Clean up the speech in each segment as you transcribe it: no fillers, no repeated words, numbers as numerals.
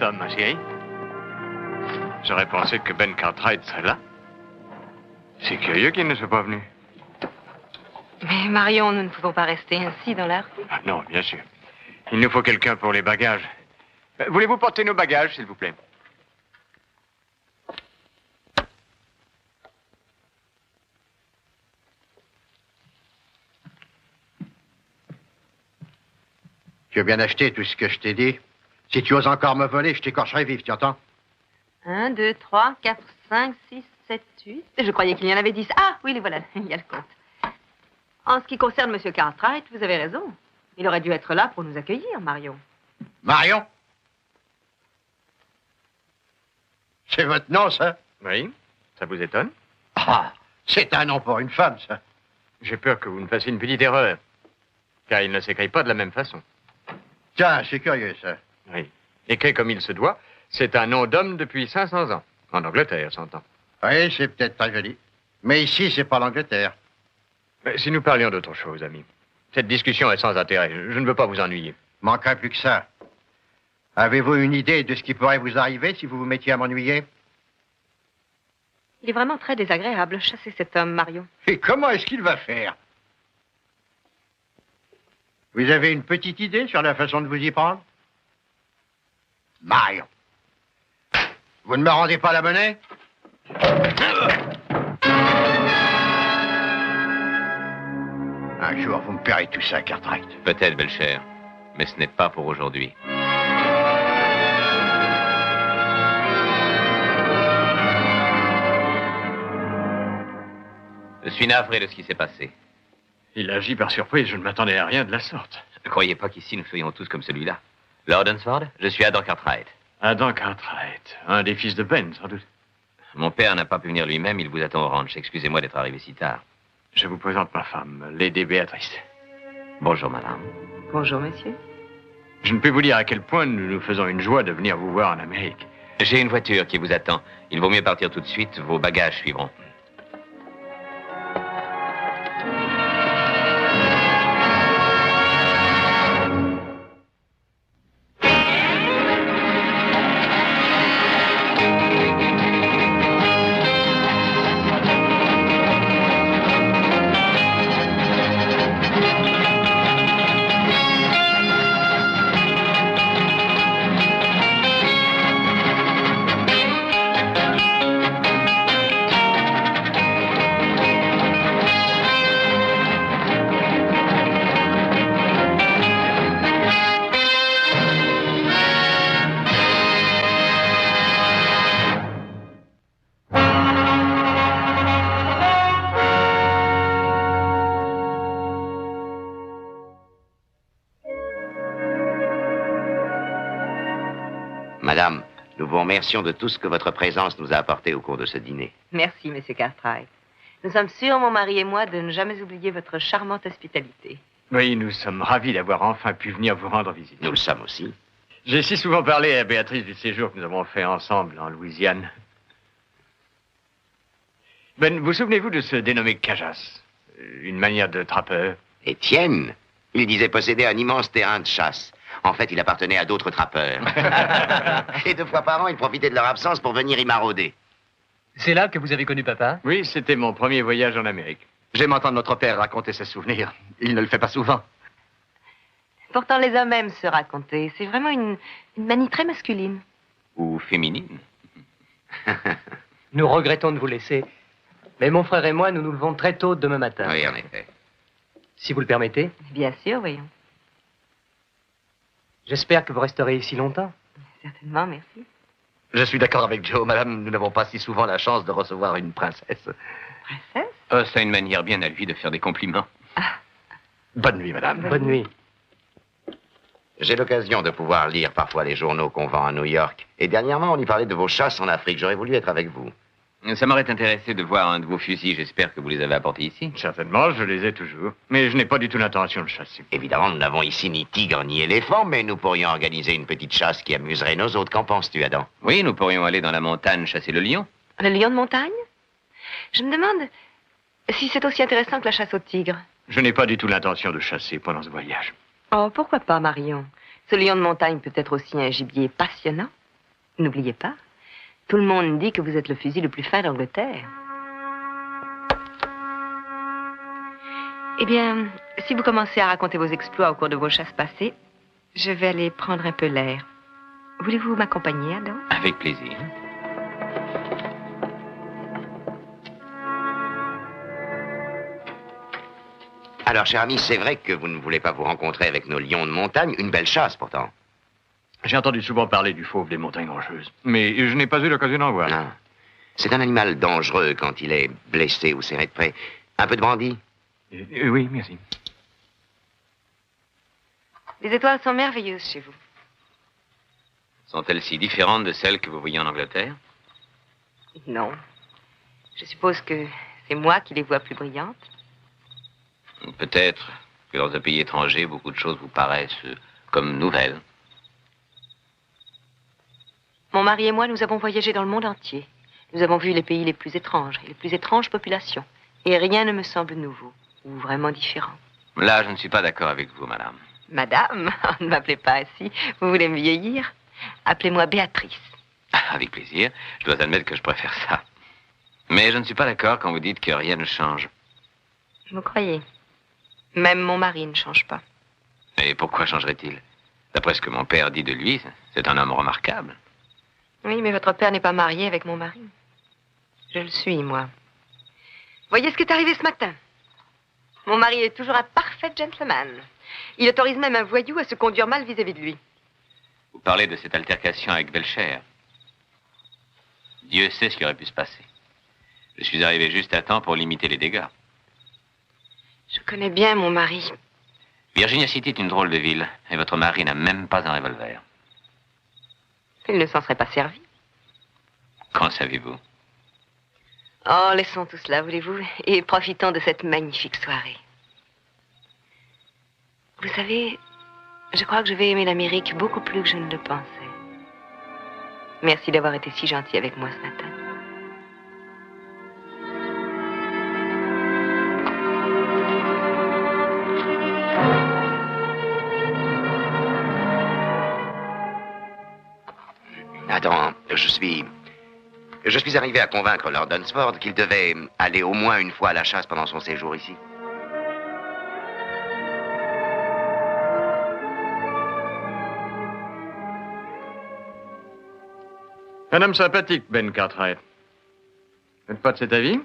homme, ma chérie. J'aurais pensé que Ben Cartwright serait là. C'est curieux qu'il ne soit pas venu. Mais Marion, nous ne pouvons pas rester ainsi dans la rue. Ah, non, bien sûr. Il nous faut quelqu'un pour les bagages. Voulez-vous porter nos bagages, s'il vous plaît? Tu as bien acheté tout ce que je t'ai dit. Si tu oses encore me voler, je t'écorcherai vif, tu entends? 1, 2, 3, 4, 5, 6, 7, 8. Je croyais qu'il y en avait 10. Ah, oui, les voilà. Il y a le compte. En ce qui concerne M. Cartwright, vous avez raison. Il aurait dû être là pour nous accueillir, Marion. Marion? C'est votre nom, ça? Oui, ça vous étonne? Ah, c'est un nom pour une femme, ça. J'ai peur que vous ne fassiez une petite erreur. Car il ne s'écrit pas de la même façon. Tiens, c'est curieux, ça. Oui. Écrit comme il se doit, c'est un nom d'homme depuis 500 ans. En Angleterre, s'entend. Oui, c'est peut-être très joli. Mais ici, c'est pas l'Angleterre. Mais si nous parlions d'autre chose, ami. Cette discussion est sans intérêt. Je ne veux pas vous ennuyer. Manquerait plus que ça. Avez-vous une idée de ce qui pourrait vous arriver si vous vous mettiez à m'ennuyer? Il est vraiment très désagréable, chasser cet homme, Marion. Et comment est-ce qu'il va faire? Vous avez une petite idée sur la façon de vous y prendre? Marion. Vous ne me rendez pas la monnaie? Un jour, vous me paierez tout ça, Cartwright. Peut-être, Belcher, mais ce n'est pas pour aujourd'hui. Je suis navré de ce qui s'est passé. Il agit par surprise. Je ne m'attendais à rien de la sorte. Ne croyez pas qu'ici nous soyons tous comme celui-là. Lord Hunsford, je suis Adam Cartwright. Adam Cartwright, un des fils de Ben, sans doute. Mon père n'a pas pu venir lui-même, il vous attend au ranch. Excusez-moi d'être arrivé si tard. Je vous présente ma femme, Lady Béatrice. Bonjour, madame. Bonjour, monsieur. Je ne peux vous dire à quel point nous nous faisons une joie de venir vous voir en Amérique. J'ai une voiture qui vous attend. Il vaut mieux partir tout de suite, vos bagages suivront. Madame, nous vous remercions de tout ce que votre présence nous a apporté au cours de ce dîner. Merci, monsieur Cartwright. Nous sommes sûrs, mon mari et moi, de ne jamais oublier votre charmante hospitalité. Oui, nous sommes ravis d'avoir enfin pu venir vous rendre visite. Nous le sommes aussi. J'ai si souvent parlé à Béatrice du séjour que nous avons fait ensemble en Louisiane. Ben, vous souvenez-vous de ce dénommé Cajas? Une manière de trappeur? Étienne, il disait posséder un immense terrain de chasse. En fait, il appartenait à d'autres trappeurs. Et 2 fois par an, il profitait de leur absence pour venir y marauder. C'est là que vous avez connu papa? Oui, c'était mon premier voyage en Amérique. J'aime entendre notre père raconter ses souvenirs. Il ne le fait pas souvent. Pourtant, les hommes aiment se raconter. C'est vraiment une manie très masculine. Ou féminine. Nous regrettons de vous laisser. Mais mon frère et moi, nous nous levons très tôt demain matin. Oui, en effet. Si vous le permettez. Bien sûr, voyons. J'espère que vous resterez ici longtemps. Certainement, merci. Je suis d'accord avec Joe, madame. Nous n'avons pas si souvent la chance de recevoir une princesse. Princesse? Oh, c'est une manière bien à lui de faire des compliments. Bonne nuit, madame. Bonne nuit. J'ai l'occasion de pouvoir lire parfois les journaux qu'on vend à New York. Et dernièrement, on y parlait de vos chasses en Afrique. J'aurais voulu être avec vous. Ça m'aurait intéressé de voir un de vos fusils. J'espère que vous les avez apportés ici. Certainement, je les ai toujours. Mais je n'ai pas du tout l'intention de chasser. Évidemment, nous n'avons ici ni tigre ni éléphant, mais nous pourrions organiser une petite chasse qui amuserait nos autres. Qu'en penses-tu, Adam? Oui, nous pourrions aller dans la montagne chasser le lion. Le lion de montagne? Je me demande si c'est aussi intéressant que la chasse au tigre. Je n'ai pas du tout l'intention de chasser pendant ce voyage. Oh, pourquoi pas, Marion? Ce lion de montagne peut être aussi un gibier passionnant. N'oubliez pas, tout le monde dit que vous êtes le fusil le plus fin d'Angleterre. Eh bien, si vous commencez à raconter vos exploits au cours de vos chasses passées, je vais aller prendre un peu l'air. Voulez-vous m'accompagner, Adam? Avec plaisir. Alors, cher ami, c'est vrai que vous ne voulez pas vous rencontrer avec nos lions de montagne. Une belle chasse, pourtant. J'ai entendu souvent parler du fauve des montagnes rocheuses, mais je n'ai pas eu l'occasion d'en voir. Non. C'est un animal dangereux quand il est blessé ou serré de près. Un peu de brandy? Oui, merci. Les étoiles sont merveilleuses chez vous. Sont-elles si différentes de celles que vous voyez en Angleterre? Non. Je suppose que c'est moi qui les vois plus brillantes. Peut-être que dans un pays étranger, beaucoup de choses vous paraissent comme nouvelles. Mon mari et moi, nous avons voyagé dans le monde entier. Nous avons vu les pays les plus étranges et les plus étranges populations. Et rien ne me semble nouveau ou vraiment différent. Là, je ne suis pas d'accord avec vous, madame. Madame, ne m'appelez pas ainsi. Vous voulez me vieillir? Appelez-moi Béatrice. Avec plaisir. Je dois admettre que je préfère ça. Mais je ne suis pas d'accord quand vous dites que rien ne change. Vous croyez? Même mon mari ne change pas. Et pourquoi changerait-il? D'après ce que mon père dit de lui, c'est un homme remarquable. Oui, mais votre père n'est pas marié avec mon mari. Je le suis, moi. Voyez ce qui est arrivé ce matin. Mon mari est toujours un parfait gentleman. Il autorise même un voyou à se conduire mal vis-à-vis de lui. Vous parlez de cette altercation avec Belcher. Dieu sait ce qui aurait pu se passer. Je suis arrivé juste à temps pour limiter les dégâts. Je connais bien mon mari. Virginia City est une drôle de ville, et votre mari n'a même pas un revolver. Il ne s'en serait pas servi. Qu'en savez-vous? Oh, laissons tout cela, voulez-vous, et profitons de cette magnifique soirée. Vous savez, je crois que je vais aimer l'Amérique beaucoup plus que je ne le pensais. Merci d'avoir été si gentil avec moi ce matin. Attends, je suis arrivé à convaincre Lord Dunsford qu'il devait aller au moins une fois à la chasse pendant son séjour ici. Un homme sympathique, Ben Cartwright. Vous n'êtes pas de cet avis?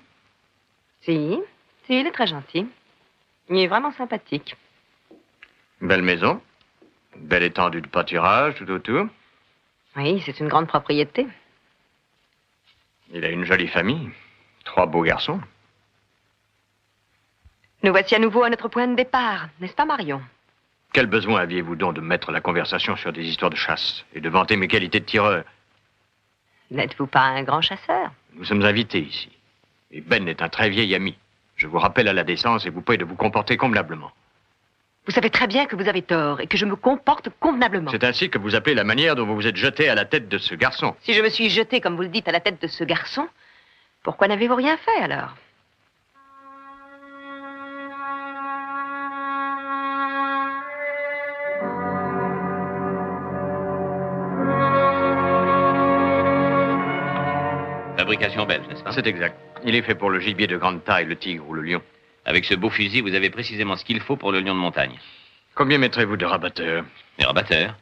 Si, il est très gentil. Il est vraiment sympathique. Une belle maison, une belle étendue de pâturage tout autour. Oui, c'est une grande propriété. Il a une jolie famille, 3 beaux garçons. Nous voici à nouveau à notre point de départ, n'est-ce pas, Marion? Quel besoin aviez-vous donc de mettre la conversation sur des histoires de chasse et de vanter mes qualités de tireur? N'êtes-vous pas un grand chasseur? Nous sommes invités ici. Et Ben est un très vieil ami. Je vous rappelle à la décence et vous prie de vous comporter convenablement. Vous savez très bien que vous avez tort et que je me comporte convenablement. C'est ainsi que vous appelez la manière dont vous vous êtes jeté à la tête de ce garçon. Si je me suis jetée, comme vous le dites, à la tête de ce garçon, pourquoi n'avez-vous rien fait, alors? Fabrication belge, n'est-ce pas? C'est exact. Il est fait pour le gibier de grande taille, le tigre ou le lion. Avec ce beau fusil, vous avez précisément ce qu'il faut pour le lion de montagne. Combien mettrez-vous de rabatteurs? Les rabatteurs?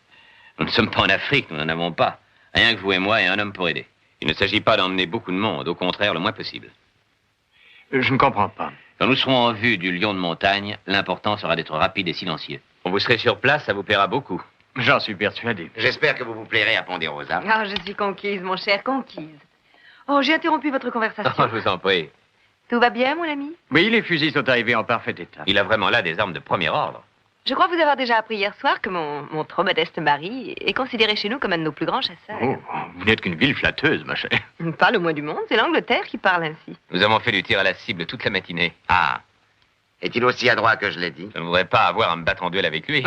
Nous ne sommes pas en Afrique, nous n'en avons pas. Rien que vous et moi et un homme pour aider. Il ne s'agit pas d'emmener beaucoup de monde, au contraire, le moins possible. Je ne comprends pas. Quand nous serons en vue du lion de montagne, l'important sera d'être rapide et silencieux. Quand vous serez sur place, ça vous plaira beaucoup. J'en suis persuadé. J'espère que vous vous plairez à Ponderosa. Ah, je suis conquise, mon cher, conquise. Oh, j'ai interrompu votre conversation. Oh, je vous en prie. Tout va bien, mon ami? Oui, les fusils sont arrivés en parfait état. Il a vraiment là des armes de premier ordre. Je crois vous avoir déjà appris hier soir que mon trop modeste mari est considéré chez nous comme un de nos plus grands chasseurs. Oh, vous n'êtes qu'une ville flatteuse, ma chère. Pas le moins du monde, c'est l'Angleterre qui parle ainsi. Nous avons fait du tir à la cible toute la matinée. Ah. Est-il aussi adroit que je l'ai dit? Je ne voudrais pas avoir à me battre en duel avec lui.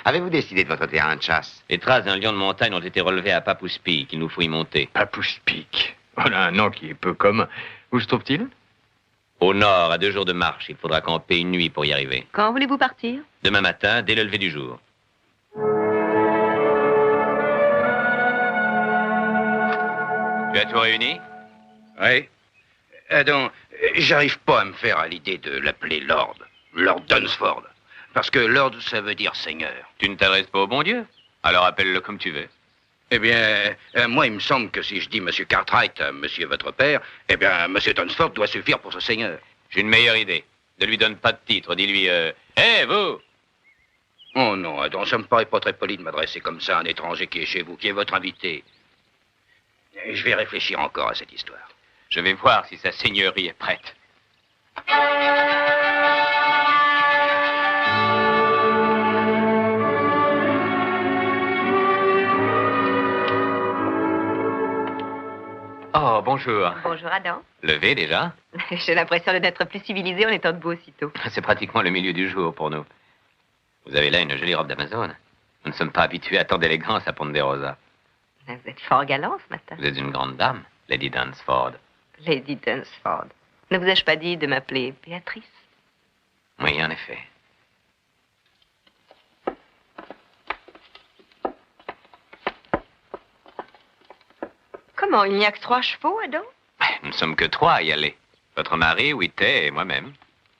Avez-vous décidé de votre terrain de chasse? Les traces d'un lion de montagne ont été relevées à Papoose Peak. Il nous faut y monter. Papoose Peak. Voilà un nom qui est peu commun. Où se trouve-t-il? Au nord, à 2 jours de marche. Il faudra camper une nuit pour y arriver. Quand voulez-vous partir? Demain matin, dès le lever du jour. Tu as tout réuni? Oui. Donc, j'arrive pas à me faire à l'idée de l'appeler Lord. Lord Dunsford. Parce que Lord, ça veut dire Seigneur. Tu ne t'adresses pas au bon Dieu? Alors appelle-le comme tu veux. Eh bien, moi, il me semble que si je dis Monsieur Cartwright, Monsieur votre père, eh bien, Monsieur Dunsford doit suffire pour ce Seigneur. J'ai une meilleure idée. Ne lui donne pas de titre. Dis-lui, hé, vous! Oh non, Adam, ça me paraît pas très poli de m'adresser comme ça à un étranger qui est chez vous, qui est votre invité. Je vais réfléchir encore à cette histoire. Je vais voir si sa seigneurie est prête. Oh, bonjour. Bonjour, Adam. Levé déjà? J'ai l'impression d'être plus civilisé en étant debout aussitôt. C'est pratiquement le milieu du jour pour nous. Vous avez là une jolie robe d'Amazone. Nous ne sommes pas habitués à tant d'élégance à Ponderosa. Vous êtes fort galant ce matin. Vous êtes une grande dame, Lady Dunsford. Lady Dunsford. Ne vous ai-je pas dit de m'appeler Béatrice? Oui, en effet. Comment, il n'y a que 3 chevaux, Adam? Nous ne sommes que 3 à y aller. Votre mari, Whitey et moi-même.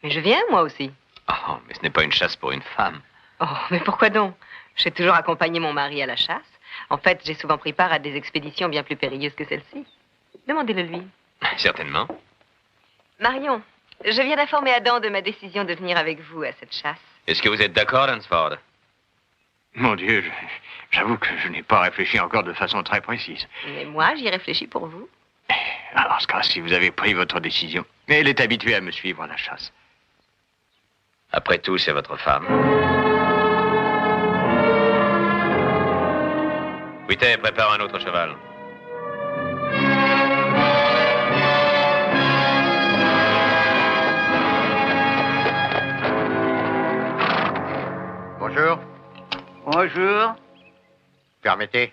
Mais je viens, moi aussi. Oh, mais ce n'est pas une chasse pour une femme. Oh, mais pourquoi donc? J'ai toujours accompagné mon mari à la chasse. En fait, j'ai souvent pris part à des expéditions bien plus périlleuses que celle-ci. Demandez-le lui. Certainement. Marion, je viens d'informer Adam de ma décision de venir avec vous à cette chasse. Est-ce que vous êtes d'accord, Dunsford? Mon Dieu, j'avoue que je n'ai pas réfléchi encore de façon très précise. Mais moi, j'y réfléchis pour vous. Alors, en ce cas, si vous avez pris votre décision, elle est habituée à me suivre à la chasse. Après tout, c'est votre femme. Whitey, prépare un autre cheval. Bonjour. Bonjour. Permettez,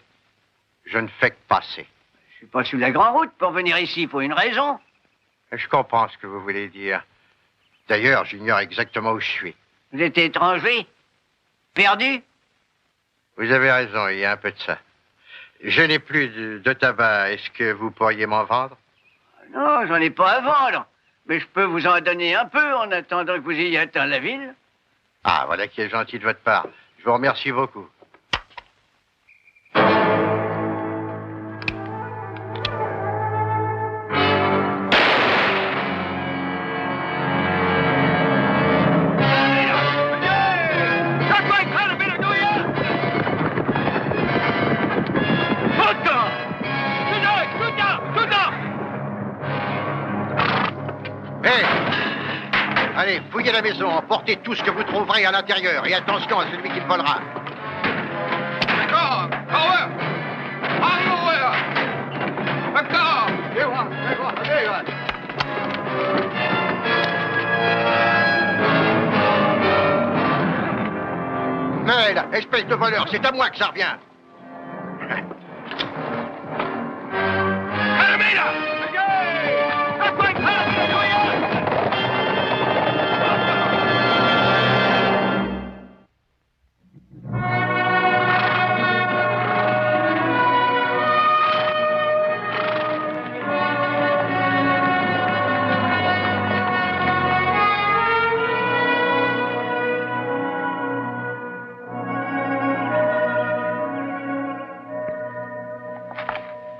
je ne fais que passer. Je suis pas sur la grande route pour venir ici pour une raison. Je comprends ce que vous voulez dire. D'ailleurs, j'ignore exactement où je suis. Vous êtes étranger? Perdu? Vous avez raison, il y a un peu de ça. Je n'ai plus de tabac. Est-ce que vous pourriez m'en vendre? Non, j'en ai pas à vendre. Mais je peux vous en donner un peu en attendant que vous ayez atteint la ville. Ah, voilà qui est gentil de votre part. Je vous remercie beaucoup. Hé! Allez, fouillez la maison, emportez tout ce que vous trouverez à l'intérieur. Et attention à celui qui me volera. D'accord! Power! Power! D'accord! Mais là, espèce de voleur, c'est à moi que ça revient.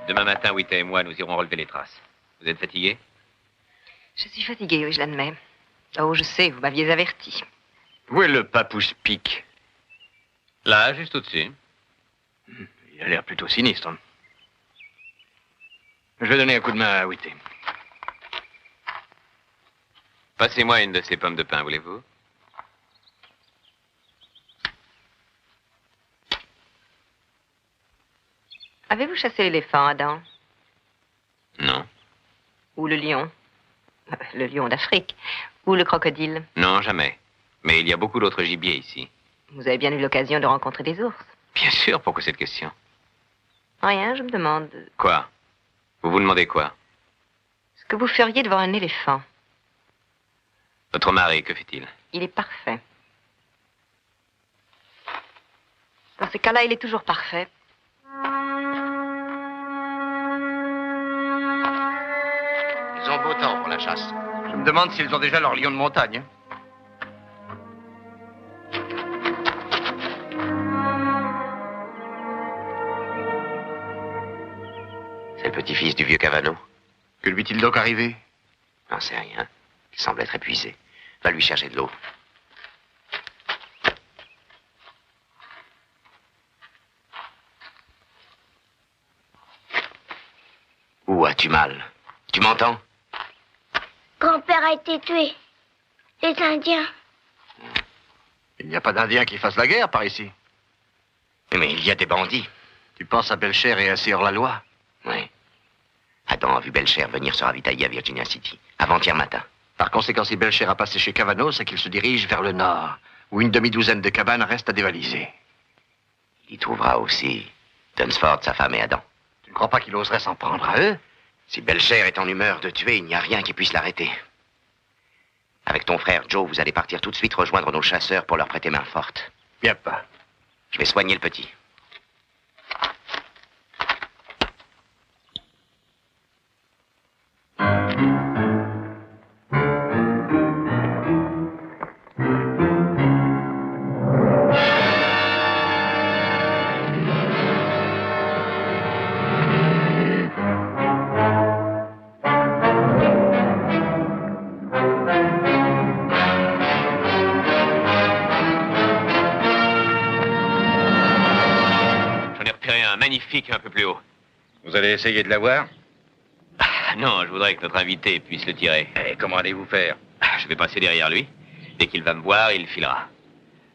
Demain matin, Whitey et moi, nous irons relever les traces. Vous êtes fatigué? Je suis fatiguée, oui, je l'admets. Oh, je sais, vous m'aviez averti. Où est le papousse pique? Là, juste au-dessus. Il a l'air plutôt sinistre. Je vais donner un coup de main à Whitey. Passez-moi une de ces pommes de pin, voulez-vous? Avez-vous chassé l'éléphant, Adam? Non. Ou le lion? Le lion d'Afrique? Ou le crocodile? Non, jamais. Mais il y a beaucoup d'autres gibiers ici. Vous avez bien eu l'occasion de rencontrer des ours? Bien sûr, pourquoi cette question? Rien, je me demande Quoi? Vous vous demandez quoi? ce que vous feriez devant un éléphant. Votre mari, que fait-il? Il est parfait. Dans ce cas-là, il est toujours parfait. ont beau temps pour la chasse. Je me demande s'ils ont déjà leur lion de montagne. C'est le petit-fils du vieux Cavano. Que lui est-il donc arrivé? J'en sais rien. Il semble être épuisé. Va lui chercher de l'eau. Où as-tu mal? Tu m'entends? Grand-père a été tué. Les Indiens. Il n'y a pas d'Indiens qui fassent la guerre par ici. Mais il y a des bandits. Tu penses à Belcher et à Hors-la-Loi? Oui. Adam a vu Belcher venir se ravitailler à Virginia City, avant-hier matin. Par conséquent, si Belcher a passé chez Cavano, c'est qu'il se dirige vers le nord, où une demi-douzaine de cabanes restent à dévaliser. Il y trouvera aussi Dunsford, sa femme et Adam. Tu ne crois pas qu'il oserait s'en prendre à eux? Si Belcher est en humeur de tuer, il n'y a rien qui puisse l'arrêter. Avec ton frère Joe, vous allez partir tout de suite rejoindre nos chasseurs pour leur prêter main forte. Bien pas. Je vais soigner le petit. Magnifique un peu plus haut. Vous allez essayer de l'avoir? Ah, non, je voudrais que notre invité puisse le tirer. Et comment allez-vous faire? Je vais passer derrière lui. Dès qu'il va me voir, il filera.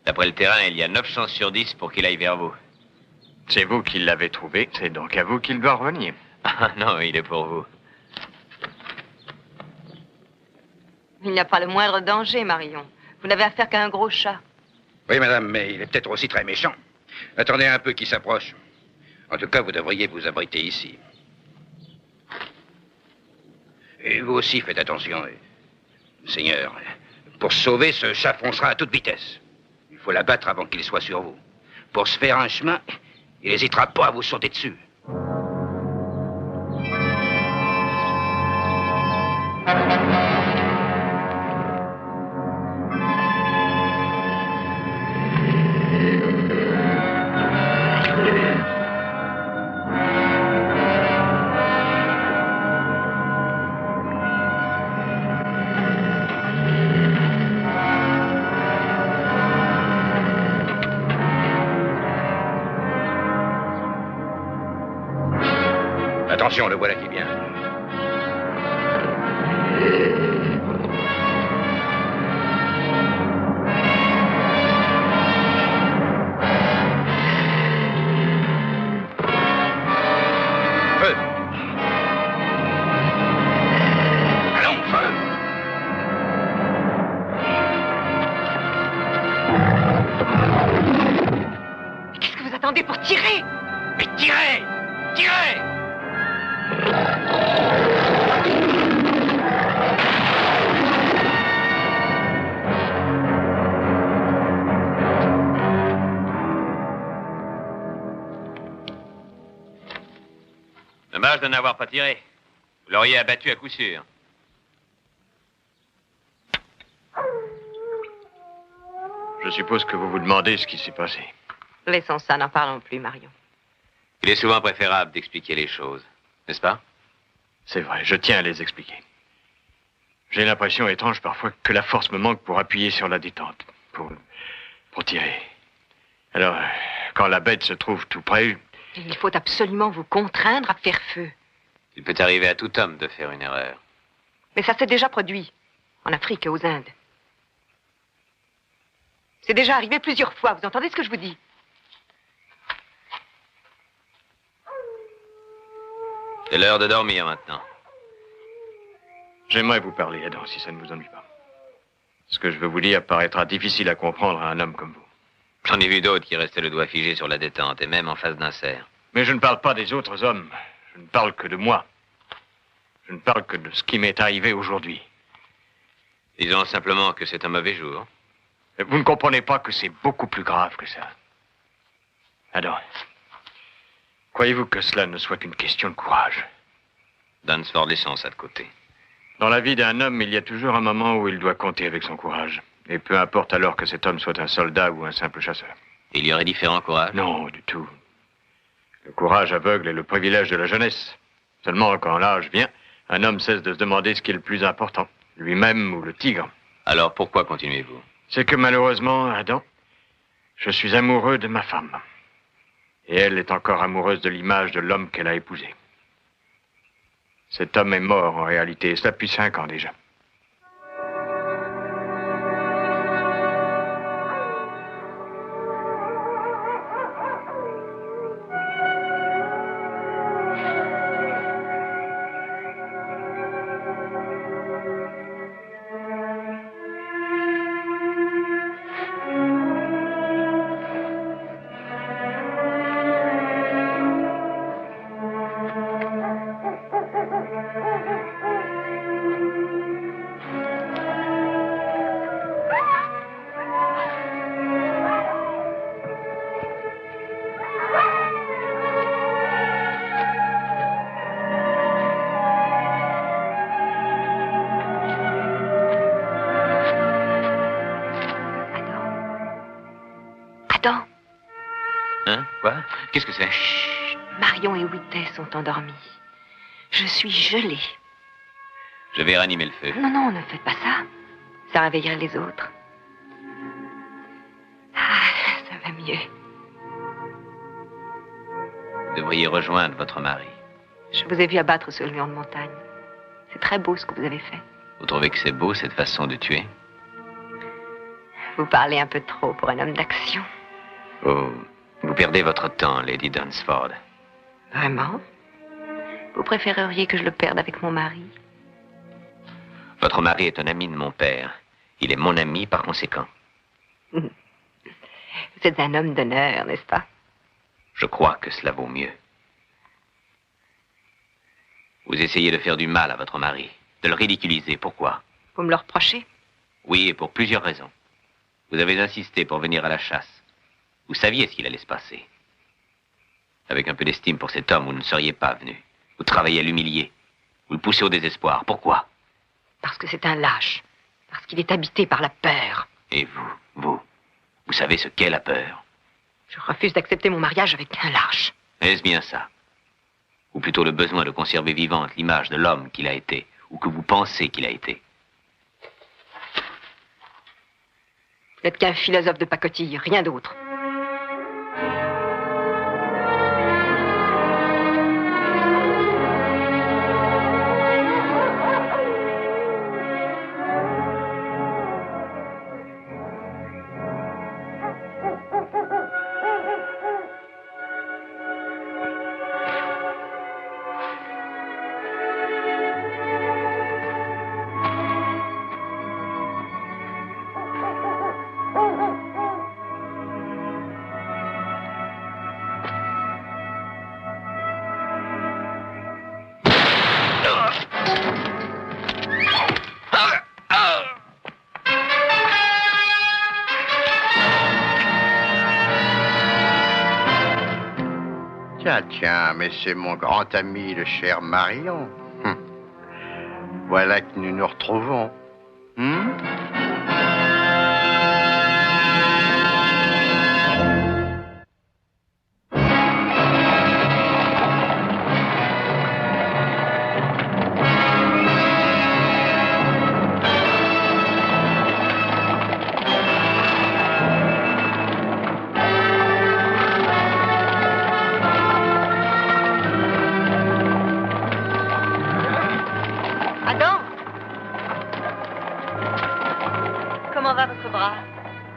D'après le terrain, il y a 9 chances sur 10 pour qu'il aille vers vous. C'est vous qui l'avez trouvé, c'est donc à vous qu'il doit revenir. Ah non, il est pour vous. Il n'y a pas le moindre danger, Marion. Vous n'avez affaire qu'à un gros chat. Oui, madame, mais il est peut-être aussi très méchant. Attendez un peu qu'il s'approche. En tout cas, vous devriez vous abriter ici. Et vous aussi, faites attention. Seigneur, pour se sauver, ce chat foncera à toute vitesse. Il faut l'abattre avant qu'il soit sur vous. Pour se faire un chemin, il n'hésitera pas à vous sauter dessus. Attention, le voilà qui vient. Feu! Allons, feu! Mais qu'est-ce que vous attendez pour tirer? Mais tirez! Tirez! Dommage de n'avoir pas tiré. Vous l'auriez abattu à coup sûr. Je suppose que vous vous demandez ce qui s'est passé. Laissons ça, n'en parlons plus, Marion. Il est souvent préférable d'expliquer les choses, n'est-ce pas? C'est vrai, je tiens à les expliquer. J'ai l'impression étrange parfois que la force me manque pour appuyer sur la détente, pour tirer. Alors, quand la bête se trouve tout près... Il faut absolument vous contraindre à faire feu. Il peut arriver à tout homme de faire une erreur. Mais ça s'est déjà produit, en Afrique et aux Indes. C'est déjà arrivé plusieurs fois, vous entendez ce que je vous dis? C'est l'heure de dormir maintenant. J'aimerais vous parler, Adam, si ça ne vous ennuie pas. Ce que je veux vous dire paraîtra difficile à comprendre à un homme comme vous. J'en ai vu d'autres qui restaient le doigt figé sur la détente, et même en face d'un cerf. Mais je ne parle pas des autres hommes. Je ne parle que de moi. Je ne parle que de ce qui m'est arrivé aujourd'hui. Disons simplement que c'est un mauvais jour. Vous ne comprenez pas que c'est beaucoup plus grave que ça. Adam, croyez-vous que cela ne soit qu'une question de courage? Dunsford, laissons ça de côté. Dans la vie d'un homme, il y a toujours un moment où il doit compter avec son courage. Et peu importe alors que cet homme soit un soldat ou un simple chasseur. Il y aurait différents courages? Non, du tout. Le courage aveugle est le privilège de la jeunesse. Seulement, quand l'âge vient, un homme cesse de se demander ce qui est le plus important, lui-même ou le tigre. Alors pourquoi continuez-vous? C'est que malheureusement, Adam, je suis amoureux de ma femme. Et elle est encore amoureuse de l'image de l'homme qu'elle a épousé. Cet homme est mort en réalité, et cela depuis 5 ans déjà. Hein? Quoi? Qu'est-ce que c'est? Chut. Marion et Whitney sont endormis. Je suis gelée. Je vais ranimer le feu. Non, non, ne faites pas ça. Ça réveillerait les autres. Ah, ça va mieux. Vous devriez rejoindre votre mari. Je vous ai vu abattre ce lion de montagne. C'est très beau ce que vous avez fait. Vous trouvez que c'est beau, cette façon de tuer? Vous parlez un peu trop pour un homme d'action. Oh, vous perdez votre temps, Lady Dunsford. Vraiment? Vous préféreriez que je le perde avec mon mari? Votre mari est un ami de mon père. Il est mon ami par conséquent. Vous êtes un homme d'honneur, n'est-ce pas? Je crois que cela vaut mieux. Vous essayez de faire du mal à votre mari, de le ridiculiser. Pourquoi? Vous me le reprochez? Oui, et pour plusieurs raisons. Vous avez insisté pour venir à la chasse. Vous saviez ce qu'il allait se passer. Avec un peu d'estime pour cet homme, vous ne seriez pas venu. Vous travaillez à l'humilier. Vous le poussez au désespoir. Pourquoi? Parce que c'est un lâche. Parce qu'il est habité par la peur. Et vous savez ce qu'est la peur? Je refuse d'accepter mon mariage avec un lâche. Est-ce bien ça? Ou plutôt le besoin de conserver vivante l'image de l'homme qu'il a été, ou que vous pensez qu'il a été? Vous n'êtes qu'un philosophe de pacotille, rien d'autre. Tiens, mais c'est mon grand ami, le cher Marion. Voilà que nous nous retrouvons.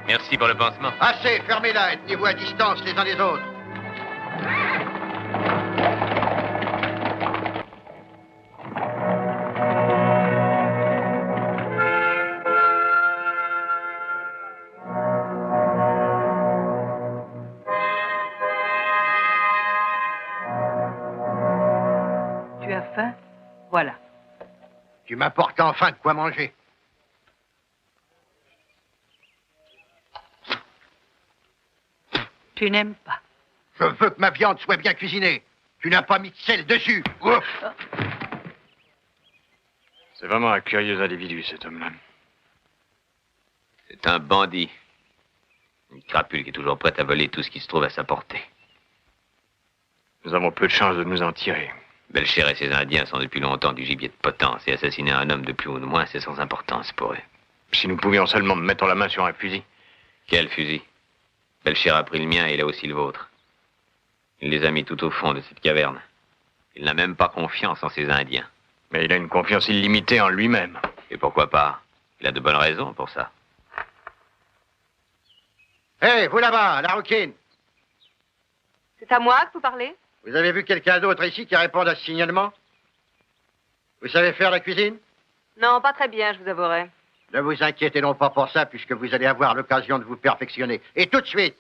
Merci pour le pansement. Assez, fermez-la et tenez-vous à distance les uns des autres. Tu as faim? Voilà. Tu m'apportes enfin de quoi manger. Tu n'aimes pas. Je veux que ma viande soit bien cuisinée. Tu n'as pas mis de sel dessus. Ouf. C'est vraiment un curieux individu, cet homme-là. C'est un bandit. Une crapule qui est toujours prête à voler tout ce qui se trouve à sa portée. Nous avons peu de chance de nous en tirer. Belcher et ses Indiens sont depuis longtemps du gibier de potence, et assassiner un homme de plus ou de moins, c'est sans importance pour eux. Si nous pouvions seulement mettre la main sur un fusil. Quel fusil? Belcher a pris le mien et il a aussi le vôtre. Il les a mis tout au fond de cette caverne. Il n'a même pas confiance en ses Indiens. Mais il a une confiance illimitée en lui-même. Et pourquoi pas? Il a de bonnes raisons pour ça. Hé, vous là-bas, la rouquine! C'est à moi que vous parlez? Vous avez vu quelqu'un d'autre ici qui réponde à ce signalement? Vous savez faire la cuisine? Non, pas très bien, je vous avouerai. Ne vous inquiétez non pas pour ça, puisque vous allez avoir l'occasion de vous perfectionner. Et tout de suite!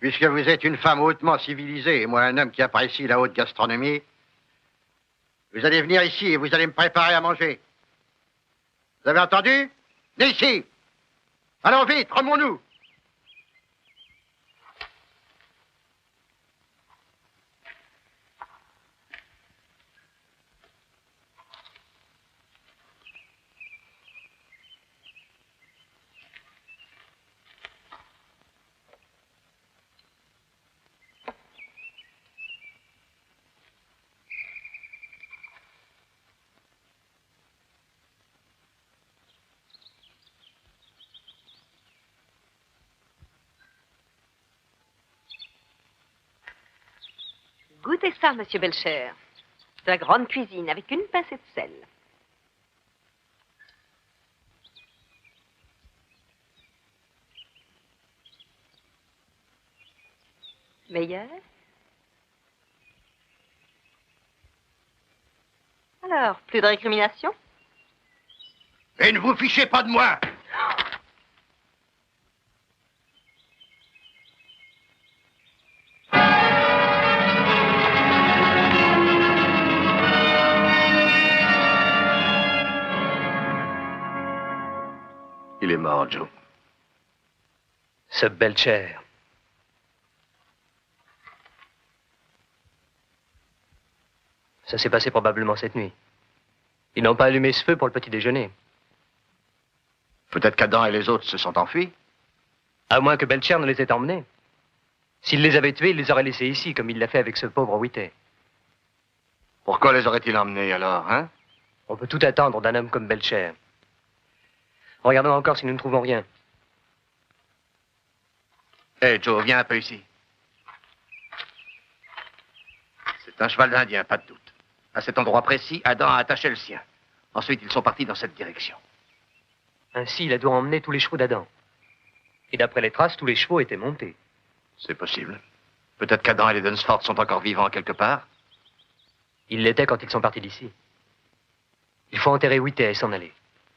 Puisque vous êtes une femme hautement civilisée, et moi un homme qui apprécie la haute gastronomie, vous allez venir ici et vous allez me préparer à manger. Vous avez entendu? Venez ici! Allons vite, remons-nous! Goûtez ça, monsieur Belcher. De la grande cuisine, avec une pincée de sel. Meilleur? Alors, plus de récrimination? Et ne vous fichez pas de moi! Il est mort, Joe. Ce Belcher. Ça s'est passé probablement cette nuit. Ils n'ont pas allumé ce feu pour le petit déjeuner. Peut-être qu'Adam et les autres se sont enfuis. À moins que Belcher ne les ait emmenés. S'il les avait tués, il les aurait laissés ici, comme il l'a fait avec ce pauvre Whitey. Pourquoi les aurait-il emmenés alors, hein? On peut tout attendre d'un homme comme Belcher. Regardons encore si nous ne trouvons rien. Hé, Joe, viens un peu ici. C'est un cheval d'Indien, pas de doute. À cet endroit précis, Adam a attaché le sien. Ensuite, ils sont partis dans cette direction. Ainsi, il a dû emmener tous les chevaux d'Adam. Et d'après les traces, tous les chevaux étaient montés. C'est possible. Peut-être qu'Adam et les Dunsford sont encore vivants quelque part. Ils l'étaient quand ils sont partis d'ici. Il faut enterrer Whitey et s'en aller.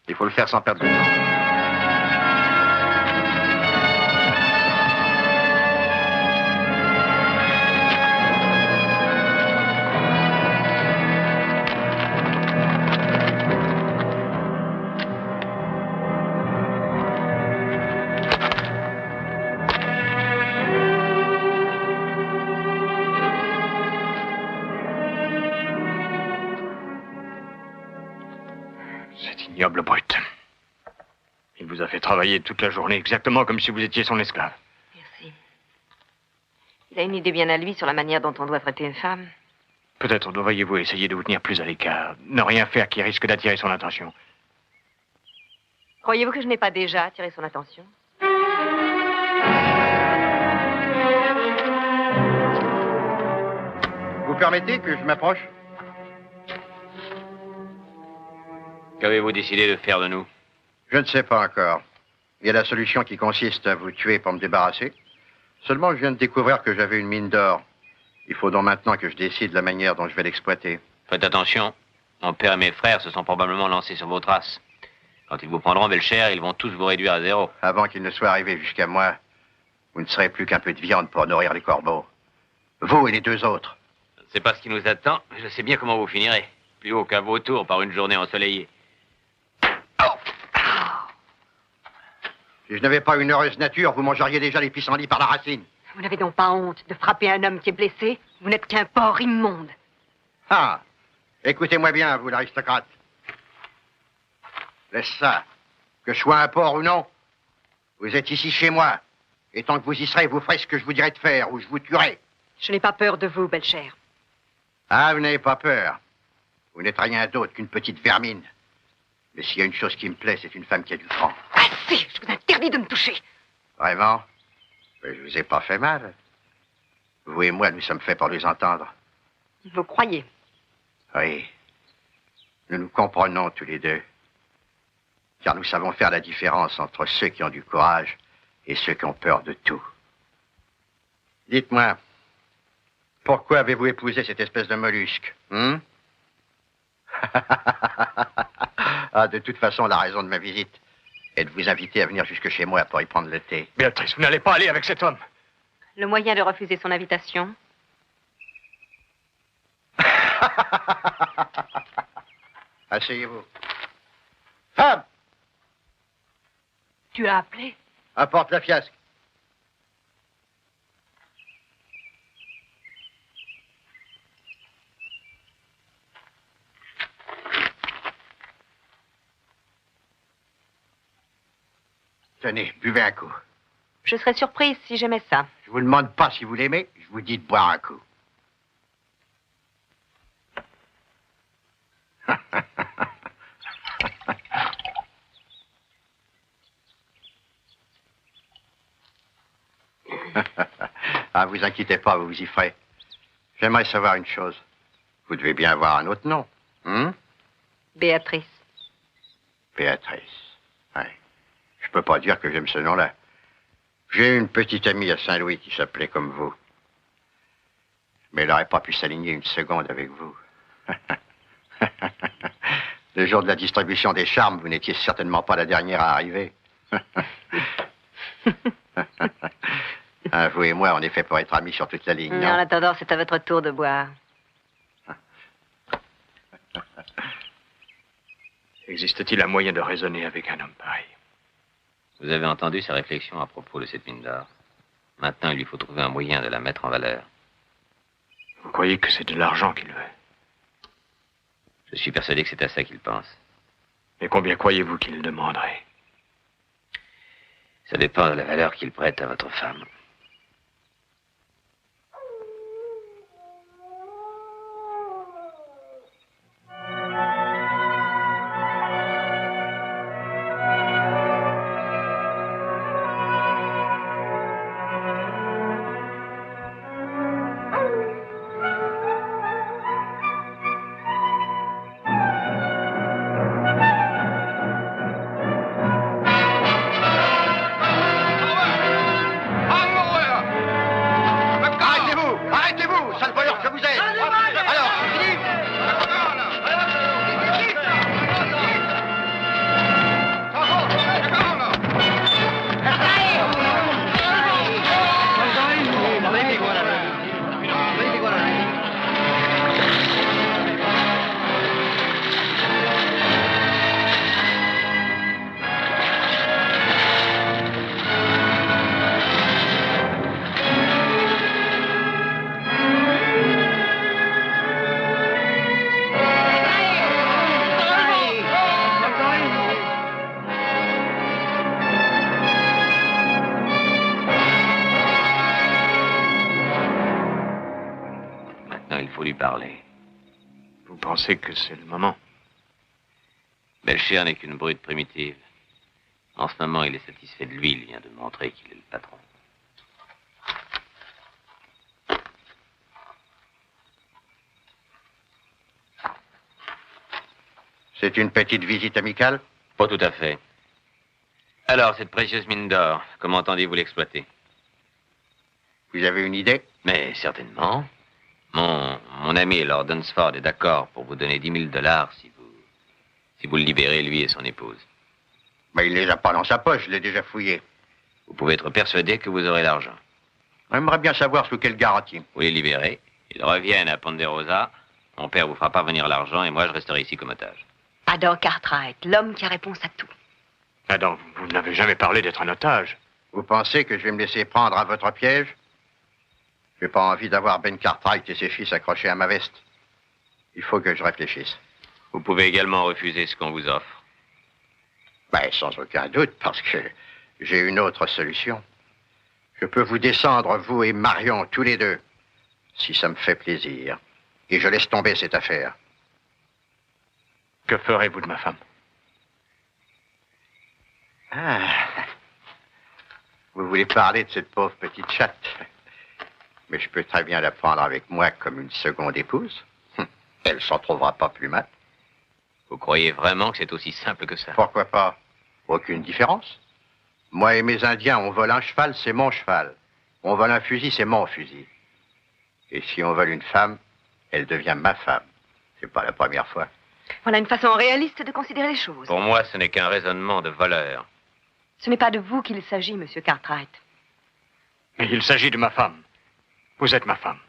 Il faut le faire sans perdre de temps. Ignoble brute. Il vous a fait travailler toute la journée exactement comme si vous étiez son esclave. Merci. Il a une idée bien à lui sur la manière dont on doit traiter une femme. Peut-être devriez-vous essayer de vous tenir plus à l'écart. Ne rien faire qui risque d'attirer son attention. Croyez-vous que je n'ai pas déjà attiré son attention? Vous permettez que je m'approche? Qu'avez-vous décidé de faire de nous? Je ne sais pas encore. Il y a la solution qui consiste à vous tuer pour me débarrasser. Seulement, je viens de découvrir que j'avais une mine d'or. Il faut donc maintenant que je décide la manière dont je vais l'exploiter. Faites attention. Mon père et mes frères se sont probablement lancés sur vos traces. Quand ils vous prendront, Belcher, ils vont tous vous réduire à zéro. Avant qu'il ne soit arrivé jusqu'à moi, vous ne serez plus qu'un peu de viande pour nourrir les corbeaux. Vous et les deux autres. Je ne sais pas ce qui nous attend, mais je sais bien comment vous finirez. Plus haut qu'un vautour par une journée ensoleillée. Si je n'avais pas une heureuse nature, vous mangeriez déjà les pissenlits par la racine. Vous n'avez donc pas honte de frapper un homme qui est blessé? Vous n'êtes qu'un porc immonde. Ah! Écoutez-moi bien, vous, l'aristocrate. Laisse ça. Que je sois un porc ou non, vous êtes ici chez moi. Et tant que vous y serez, vous ferez ce que je vous dirai de faire, ou je vous tuerai. Je n'ai pas peur de vous, Belcher. Ah, vous n'avez pas peur. Vous n'êtes rien d'autre qu'une petite vermine. Mais s'il y a une chose qui me plaît, c'est une femme qui a du franc. Assez! Je vous interdis de me toucher. Vraiment? Mais je vous ai pas fait mal. Vous et moi, nous sommes faits pour nous entendre. Vous croyez? Oui. Nous nous comprenons tous les deux. Car nous savons faire la différence entre ceux qui ont du courage et ceux qui ont peur de tout. Dites-moi, pourquoi avez-vous épousé cette espèce de mollusque, Ah, de toute façon, la raison de ma visite est de vous inviter à venir jusque chez moi pour y prendre le thé. Béatrice, vous n'allez pas aller avec cet homme. Le moyen de refuser son invitation? Asseyez-vous. Femme! Tu as appelé? Apporte la fiasque. Tenez, buvez un coup. Je serais surprise si j'aimais ça. Je vous demande pas si vous l'aimez, je vous dis de boire un coup. Ah, vous inquiétez pas, vous y ferez. J'aimerais savoir une chose. Vous devez bien avoir un autre nom, Béatrice. Béatrice. Ouais. Je peux pas dire que j'aime ce nom-là. J'ai une petite amie à Saint-Louis qui s'appelait comme vous. Mais elle n'aurait pas pu s'aligner une seconde avec vous. Le jour de la distribution des charmes, vous n'étiez certainement pas la dernière à arriver. Vous et moi, on est fait pour être amis sur toute la ligne, non? En attendant, c'est à votre tour de boire. Existe-t-il un moyen de raisonner avec un homme pareil? Vous avez entendu sa réflexion à propos de cette mine d'or. Maintenant, il lui faut trouver un moyen de la mettre en valeur. Vous croyez que c'est de l'argent qu'il veut? Je suis persuadé que c'est à ça qu'il pense. Et combien croyez-vous qu'il demanderait? Ça dépend de la valeur qu'il prête à votre femme. Parler. Vous pensez que c'est le moment? Belcher n'est qu'une brute primitive. En ce moment, il est satisfait de lui. Il vient de montrer qu'il est le patron. C'est une petite visite amicale? Pas tout à fait. Alors, cette précieuse mine d'or, comment entendez-vous l'exploiter? Vous avez une idée? Mais certainement. Mon ami Lord Dunsford est d'accord pour vous donner $10 000 si vous le libérez, lui et son épouse. Mais il les a pas dans sa poche, je l'ai déjà fouillé. Vous pouvez être persuadé que vous aurez l'argent. J'aimerais bien savoir sous quelle garantie. Vous les libérez, ils reviennent à Ponderosa, mon père vous fera parvenir l'argent et moi je resterai ici comme otage. Adam Cartwright, l'homme qui a réponse à tout. Adam, vous n'avez jamais parlé d'être un otage. Vous pensez que je vais me laisser prendre à votre piège? J'ai pas envie d'avoir Ben Cartwright et ses fils accrochés à ma veste. Il faut que je réfléchisse. Vous pouvez également refuser ce qu'on vous offre. Ben, sans aucun doute, parce que j'ai une autre solution. Je peux vous descendre, vous et Marion, tous les deux, si ça me fait plaisir. Et je laisse tomber cette affaire. Que ferez-vous de ma femme? Ah. Vous voulez parler de cette pauvre petite chatte? Mais je peux très bien la prendre avec moi comme une seconde épouse. Elle s'en trouvera pas plus mal. Vous croyez vraiment que c'est aussi simple que ça? Pourquoi pas? Aucune différence. Moi et mes Indiens, on vole un cheval, c'est mon cheval. On vole un fusil, c'est mon fusil. Et si on vole une femme, elle devient ma femme. C'est pas la première fois. Voilà une façon réaliste de considérer les choses. Pour moi, ce n'est qu'un raisonnement de voleur. Ce n'est pas de vous qu'il s'agit, Monsieur Cartwright. Mais il s'agit de ma femme. Vous êtes ma femme.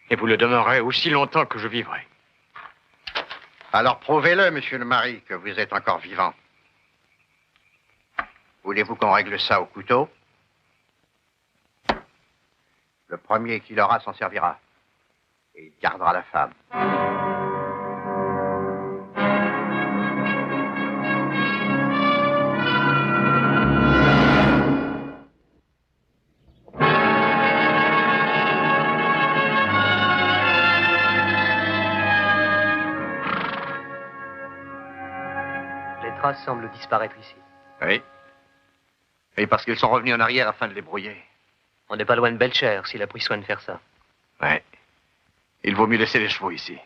Et vous le demeurerez aussi longtemps que je vivrai. Alors prouvez-le, monsieur le mari, que vous êtes encore vivant. Voulez-vous qu'on règle ça au couteau? Le premier qui l'aura s'en servira. Et il gardera la femme. Les traces semblent disparaître ici. Oui. Et parce qu'ils sont revenus en arrière afin de les brouiller. On n'est pas loin de Belcher, s'il a pris soin de faire ça. Oui. Il vaut mieux laisser les chevaux ici.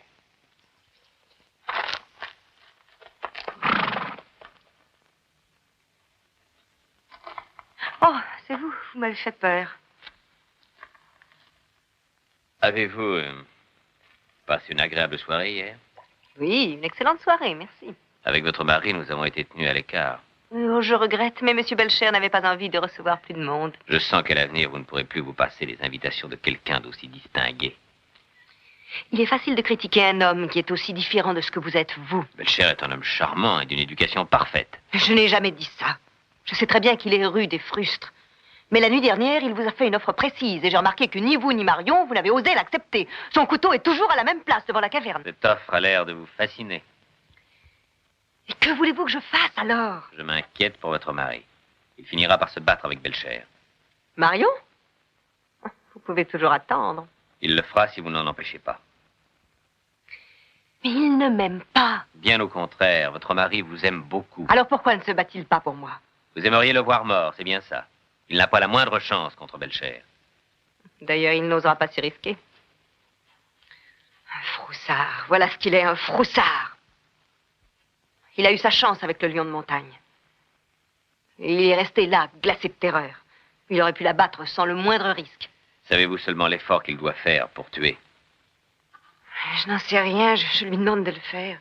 Oh, c'est vous, vous m'avez fait peur. Avez-vous passé une agréable soirée hier? Oui, une excellente soirée, merci. Avec votre mari, nous avons été tenus à l'écart. Oh, je regrette, mais Monsieur Belcher n'avait pas envie de recevoir plus de monde. Je sens qu'à l'avenir, vous ne pourrez plus vous passer les invitations de quelqu'un d'aussi distingué. Il est facile de critiquer un homme qui est aussi différent de ce que vous êtes, vous. Belcher est un homme charmant et d'une éducation parfaite. Je n'ai jamais dit ça. Je sais très bien qu'il est rude et frustre. Mais la nuit dernière, il vous a fait une offre précise et j'ai remarqué que ni vous ni Marion, vous n'avez osé l'accepter. Son couteau est toujours à la même place devant la caverne. Cette offre a l'air de vous fasciner. Et que voulez-vous que je fasse alors? Je m'inquiète pour votre mari. Il finira par se battre avec Belcher. Marion? Vous pouvez toujours attendre. Il le fera si vous n'en empêchez pas. Mais il ne m'aime pas. Bien au contraire, votre mari vous aime beaucoup. Alors pourquoi ne se bat-il pas pour moi? Vous aimeriez le voir mort, c'est bien ça. Il n'a pas la moindre chance contre Belcher. D'ailleurs, il n'osera pas s'y risquer. Un froussard. Voilà ce qu'il est, un froussard. Il a eu sa chance avec le lion de montagne. Et il est resté là, glacé de terreur. Il aurait pu la battre sans le moindre risque. Savez-vous seulement l'effort qu'il doit faire pour tuer? Je n'en sais rien, je lui demande de le faire.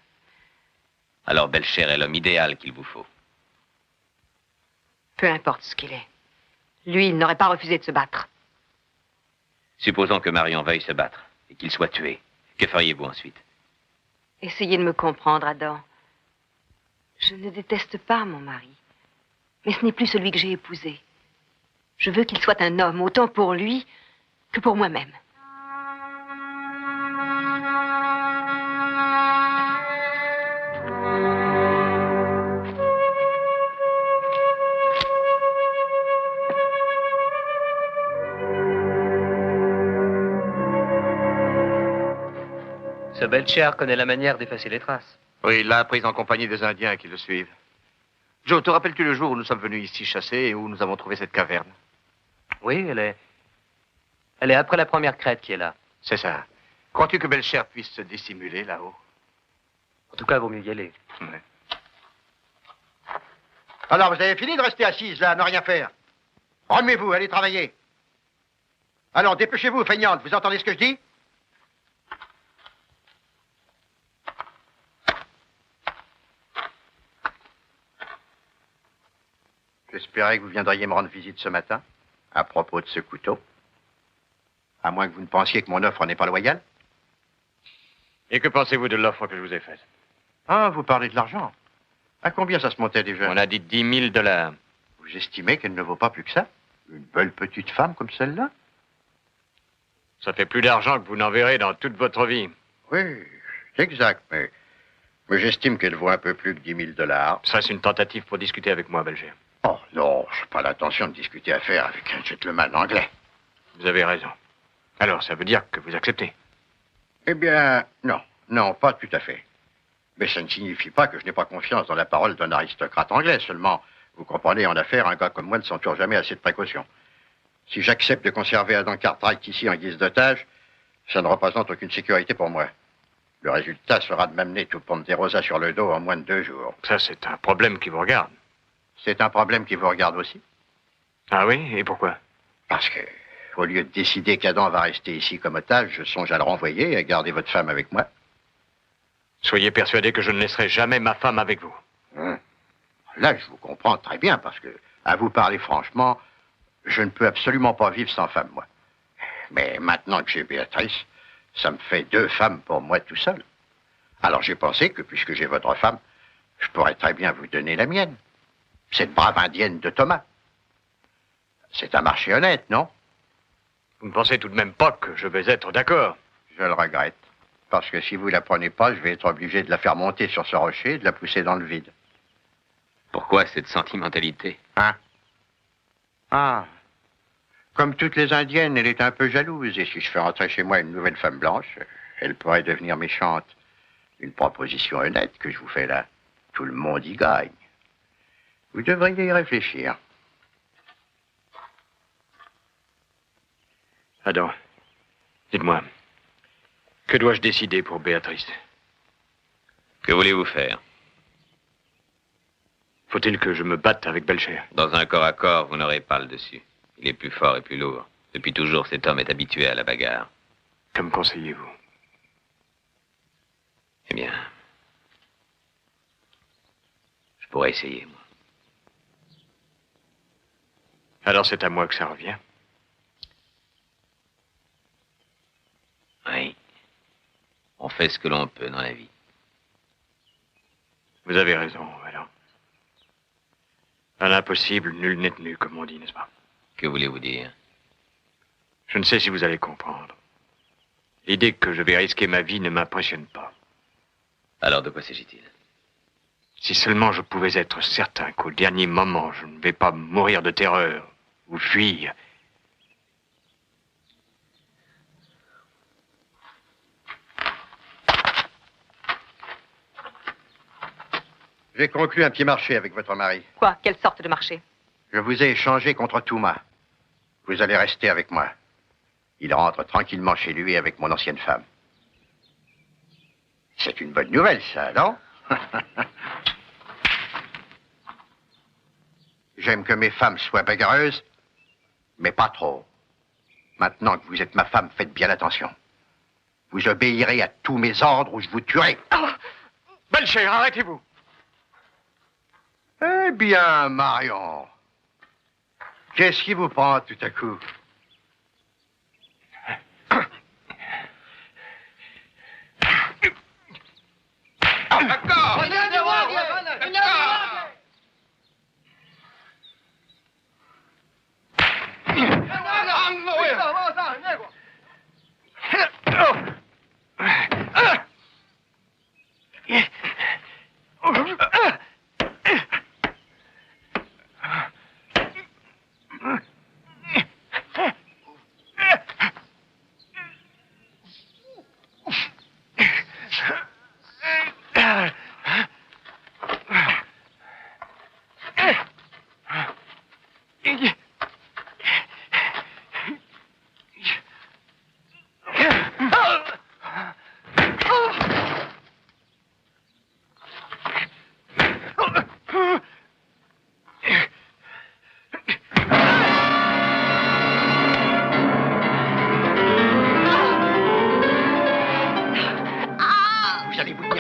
Alors Belcher est l'homme idéal qu'il vous faut. Peu importe ce qu'il est. Lui, il n'aurait pas refusé de se battre. Supposons que Marion veuille se battre et qu'il soit tué. Que feriez-vous ensuite? Essayez de me comprendre, Adam. Je ne déteste pas mon mari. Mais ce n'est plus celui que j'ai épousé. Je veux qu'il soit un homme, autant pour lui que pour moi-même. Ce Belcher connaît la manière d'effacer les traces. Oui, il l'a apprise en compagnie des Indiens qui le suivent. Joe, te rappelles-tu le jour où nous sommes venus ici chasser et où nous avons trouvé cette caverne? Oui, elle est après la première crête qui est là. C'est ça. Crois-tu que Belcher puisse se dissimuler là-haut? En tout cas, il vaut mieux y aller. Ouais. Alors, vous avez fini de rester assise là, à ne rien faire? Remuez-vous, allez travailler. Alors, dépêchez-vous, feignante, vous entendez ce que je dis? J'espérais que vous viendriez me rendre visite ce matin, à propos de ce couteau. À moins que vous ne pensiez que mon offre n'est pas loyale. Et que pensez-vous de l'offre que je vous ai faite? Ah, vous parlez de l'argent. À combien ça se montait déjà? On a dit 10 000 $. Vous estimez qu'elle ne vaut pas plus que ça? Une belle petite femme comme celle-là? Ça fait plus d'argent que vous n'en verrez dans toute votre vie. Oui, Exact, mais j'estime qu'elle vaut un peu plus que 10 000 $. Serait-ce une tentative pour discuter avec moi, Belger? Oh non, je n'ai pas l'intention de discuter affaire avec un gentleman anglais. Vous avez raison. Alors, ça veut dire que vous acceptez? Eh bien, non, pas tout à fait. Mais ça ne signifie pas que je n'ai pas confiance dans la parole d'un aristocrate anglais. Seulement, vous comprenez, en affaires, un gars comme moi ne s'entoure jamais assez de précautions. Si j'accepte de conserver Adam Cartwright ici en guise d'otage, ça ne représente aucune sécurité pour moi. Le résultat sera de m'amener tout Ponderosa sur le dos en moins de 2 jours. Ça, c'est un problème qui vous regarde. C'est un problème qui vous regarde aussi. Ah oui? Et pourquoi? Parce que, au lieu de décider qu'Adam va rester ici comme otage, je songe à le renvoyer et à garder votre femme avec moi. Soyez persuadé que je ne laisserai jamais ma femme avec vous. Là, je vous comprends très bien, parce que, à vous parler franchement, je ne peux absolument pas vivre sans femme, moi. Mais maintenant que j'ai Béatrice, ça me fait 2 femmes pour moi tout seul. Alors j'ai pensé que, puisque j'ai votre femme, je pourrais très bien vous donner la mienne. Cette brave indienne de Thomas. C'est un marché honnête, non? Vous ne pensez tout de même pas que je vais être d'accord? Je le regrette. Parce que si vous la prenez pas, je vais être obligé de la faire monter sur ce rocher et de la pousser dans le vide. Pourquoi cette sentimentalité? Ah. Comme toutes les Indiennes, elle est un peu jalouse. Et si je fais rentrer chez moi une nouvelle femme blanche, elle pourrait devenir méchante. Une proposition honnête que je vous fais là. Tout le monde y gagne. Vous devriez y réfléchir. Adam, dites-moi, que dois-je décider pour Béatrice? Que voulez-vous faire? Faut-il que je me batte avec Belcher? Dans un corps à corps, vous n'aurez pas le dessus. Il est plus fort et plus lourd. Depuis toujours, cet homme est habitué à la bagarre. Que me conseillez-vous? Eh bien, je pourrais essayer, moi. Alors c'est à moi que ça revient? Oui. On fait ce que l'on peut dans la vie. Vous avez raison, alors. À l'impossible, nul n'est tenu, comme on dit, n'est-ce pas? Que voulez-vous dire? Je ne sais si vous allez comprendre. L'idée que je vais risquer ma vie ne m'impressionne pas. Alors de quoi s'agit-il? Si seulement je pouvais être certain qu'au dernier moment, je ne vais pas mourir de terreur ou fuir. J'ai conclu un petit marché avec votre mari. Quoi? Quelle sorte de marché? Je vous ai échangé contre Touma. Vous allez rester avec moi. Il rentre tranquillement chez lui avec mon ancienne femme. C'est une bonne nouvelle, ça, non? J'aime que mes femmes soient bagarreuses, mais pas trop. Maintenant que vous êtes ma femme, faites bien attention. Vous obéirez à tous mes ordres ou je vous tuerai. Oh, Belcher, arrêtez-vous. Eh bien, Marion. Qu'est-ce qui vous prend tout à coup?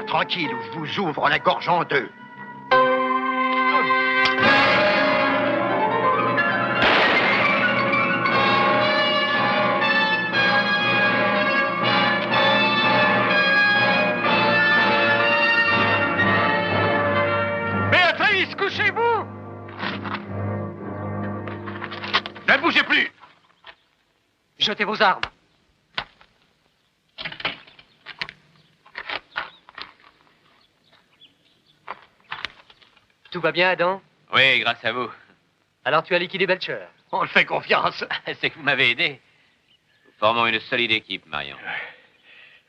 Tranquille, ou je vous ouvre la gorge en deux. Béatrice, couchez-vous! Ne bougez plus! Jetez vos armes. Tout va bien, Adam? Oui, grâce à vous. Alors tu as liquidé Belcher? On le fait confiance. C'est que vous m'avez aidé. Nous formons une solide équipe, Marion.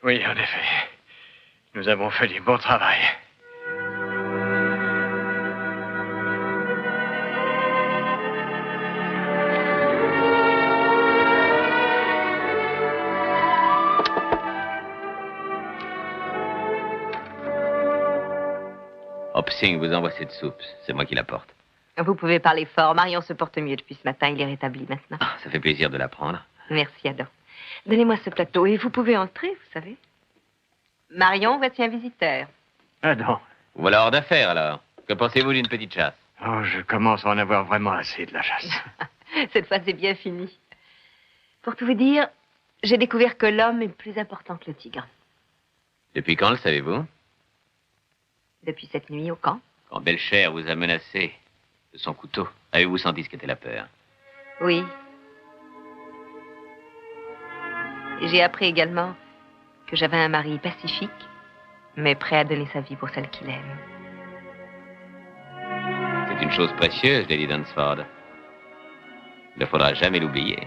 Oui, en effet. Nous avons fait du bon travail. Hopsing vous envoie cette soupe. C'est moi qui la porte. Vous pouvez parler fort. Marion se porte mieux depuis ce matin. Il est rétabli maintenant. Ça fait plaisir de l'apprendre. Merci, Adam. Donnez-moi ce plateau et vous pouvez entrer, vous savez. Marion, voici un visiteur. Adam. Voilà hors d'affaire, alors. Que pensez-vous d'une petite chasse? Oh, je commence à en avoir vraiment assez de la chasse. Cette fois, c'est bien fini. Pour tout vous dire, j'ai découvert que l'homme est plus important que le tigre. Depuis quand le savez-vous? Depuis cette nuit au camp. Quand Belcher vous a menacé de son couteau, avez-vous senti ce qu'était la peur? Oui. J'ai appris également que j'avais un mari pacifique, mais prêt à donner sa vie pour celle qu'il aime. C'est une chose précieuse, Lady Dunsford. Il ne faudra jamais l'oublier.